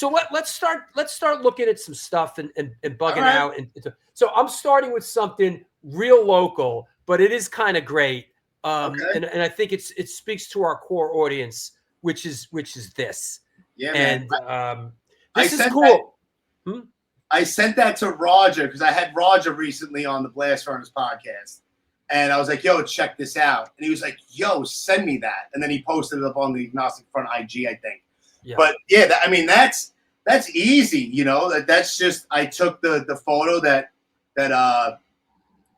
So let's start looking at some stuff and bugging right. out. So I'm starting with something real local, but it is kind of great. Okay. And I think it speaks to our core audience, which is this. Yeah, man. And I this is sent cool. I sent that to Roger because I had Roger recently on the Blast Furnace podcast. And I was like, yo, check this out. And he was like, yo, send me that. And then he posted it up on the Agnostic Front IG, I think. Yeah. But yeah, that's easy, you know. That's just I took the photo that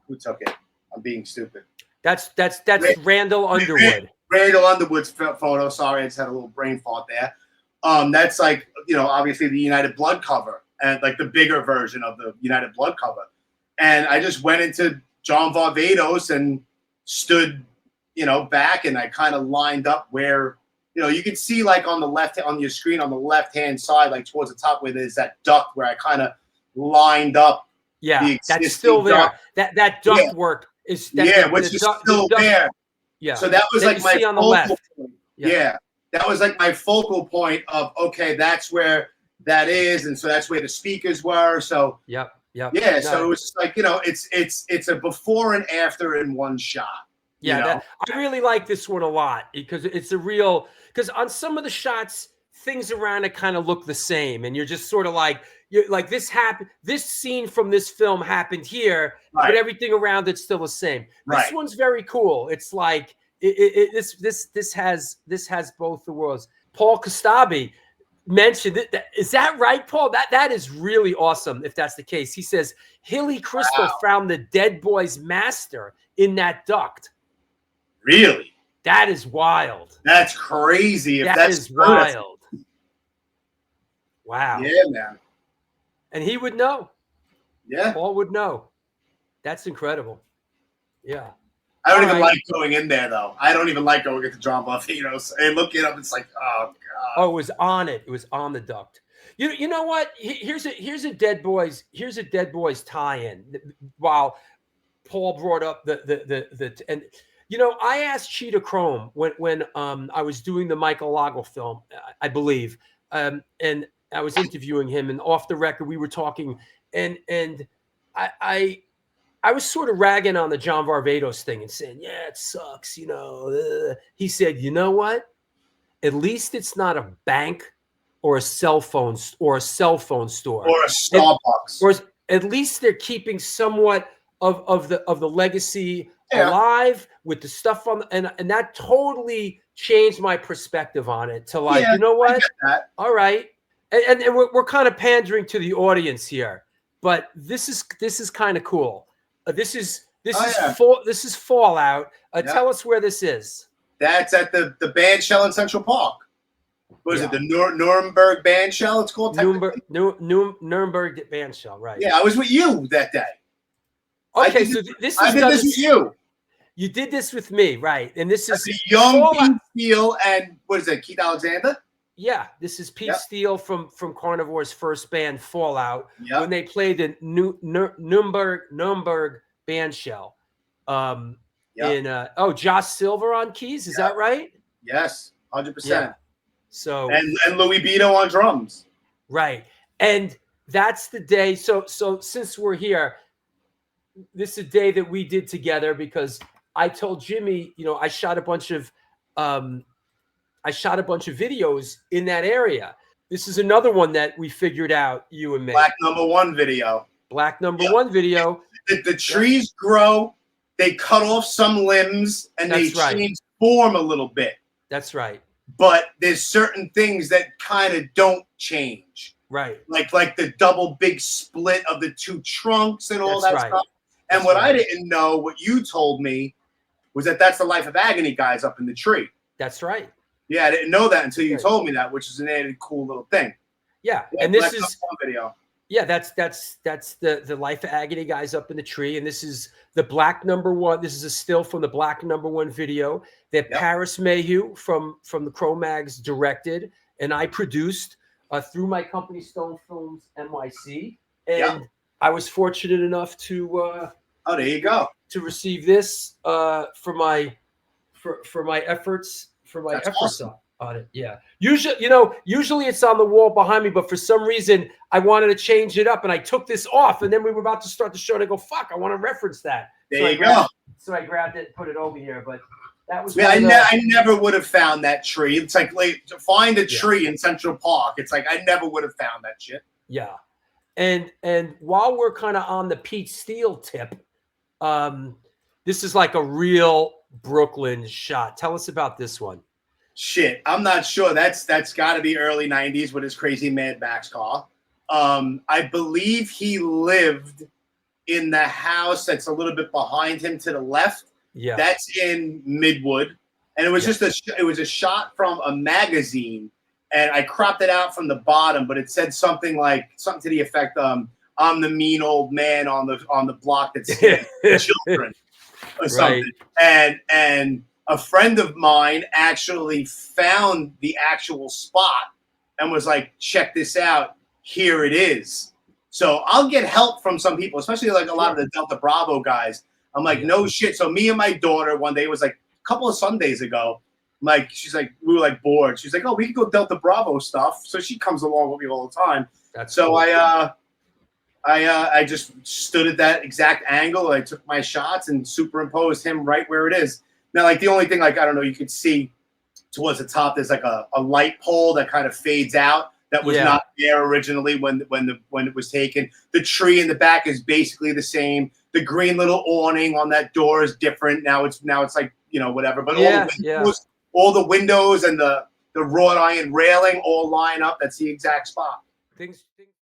who took it? I'm being stupid. That's Randall Underwood. Randall Underwood's photo. Sorry, I just had a little brain fart there. That's like, you know, obviously the United Blood cover and like the bigger version of the United Blood cover. And I just went into John Varvatos and stood, you know, back, and I kind of lined up where, you know, you can see like on your screen on the left-hand side, like towards the top where there's that duct where I kind of lined up. Yeah, that's still there. Duct. That duct work is which is still there. Yeah. So that was like my focal point. Yeah. That was like my focal point of, okay, that's where that is, and so that's where the speakers were. So Yep. So it was just like, you know, it's a before and after in one shot. Yeah, you know? I really like this one a lot because it's a real, because on some of the shots, things around it kind of look the same, and you're just sort of like, this happened, this scene from this film happened here, but everything around it's still the same. This one's very cool. It's like this has both the worlds. Paul Kostabi mentioned it. Is that right, Paul? That is really awesome if that's the case. He says Hilly Crystal found the dead boy's master in that duct. Really? That is wild. That's crazy. That is wild. Wow. Yeah, man. And he would know. Yeah. Paul would know. That's incredible. Yeah. I don't even like going in there, though. I don't even like going into John Varvatos and looking up. It's like, oh god. Oh, it was on it. It was on the duct. You know what? Here's a Dead Boys tie-in. While Paul brought up the and you know, I asked Cheetah Chrome when I was doing the Michael Lago film, I believe, and I was interviewing him, and off the record we were talking, and I was sort of ragging on the John Varvatos thing and saying, yeah, it sucks, you know. He said, you know what? At least it's not a bank or a cell phone store or a Starbucks. Or at least they're keeping somewhat of the legacy alive with the stuff on, and that totally changed my perspective on it to like, you know what? All right. And we're kind of pandering to the audience here, but this is kind of cool. This is Fallout. Tell us where this is. That's at the band shell in Central Park. What is it? The Nuremberg band shell? It's called Nuremberg band shell, right? Yeah, I was with you that day. Okay, so I did this with you. You did this with me, right? And this is young Pete Steele and what is it? Keith Alexander. Yeah, this is Pete Steele from Carnivore's first band, Fallout, when they played the Nuremberg band shell. In Josh Silver on keys, is that right? Yes, 100%. Yeah. So and Louis Beto on drums. Right, and that's the day. So since we're here, this is a day that we did together because I told Jimmy, you know, I shot a bunch of videos in that area. This is another one that we figured out, you and me. Black number one video. The trees grow, they cut off some limbs, and they transform a little bit. That's right. But there's certain things that kind of don't change. Right. Like the double big split of the two trunks and all that stuff. And what I didn't know, what you told me, was that that's the Life of Agony guys up in the tree. That's right. Yeah, I didn't know that until you told me that, which is an added cool little thing. Yeah, and this is video. Yeah, that's the Life of Agony guys up in the tree, and this is the Black Number One. This is a still from the Black Number One video that Paris Mayhew from the Cro-Mags directed, and I produced through my company Stone Films NYC, and I was fortunate enough to there you go, to receive this for my efforts On it, yeah. Usually it's on the wall behind me, but for some reason I wanted to change it up, and I took this off, and then we were about to start the show, and I go, "Fuck, I want to reference that." There you go. So I grabbed it and put it over here, but that was. Yeah, I never would have found that tree. It's like to find a tree in Central Park. It's like I never would have found that shit. Yeah, and while we're kind of on the Pete Steele tip, this is like a real Brooklyn shot. Tell us about this one. Shit, I'm not sure. That's got to be early '90s with his crazy Mad Max car. I believe he lived in the house that's a little bit behind him to the left. Yeah, that's in Midwood, and it was just a shot from a magazine, and I cropped it out from the bottom, but it said something to the effect, "I'm the mean old man on the block that's children," or something, and a friend of mine actually found the actual spot and was like, "Check this out. Here it is." So I'll get help from some people, especially like a lot of the Delta Bravo guys. I'm like, no shit. So me and my daughter one day, it was like a couple of Sundays ago, she's like, we were like bored. She's like, oh, we can go Delta Bravo stuff. So she comes along with me all the time. So cool. I just stood at that exact angle. I took my shots and superimposed him right where it is. Now, like the only thing, like, I don't know, you could see towards the top, there's like a light pole that kind of fades out. That was not there originally when it was taken. The tree in the back is basically the same. The green little awning on that door is different. Now it's like, whatever. But all the windows and the wrought iron railing all line up. That's the exact spot. Things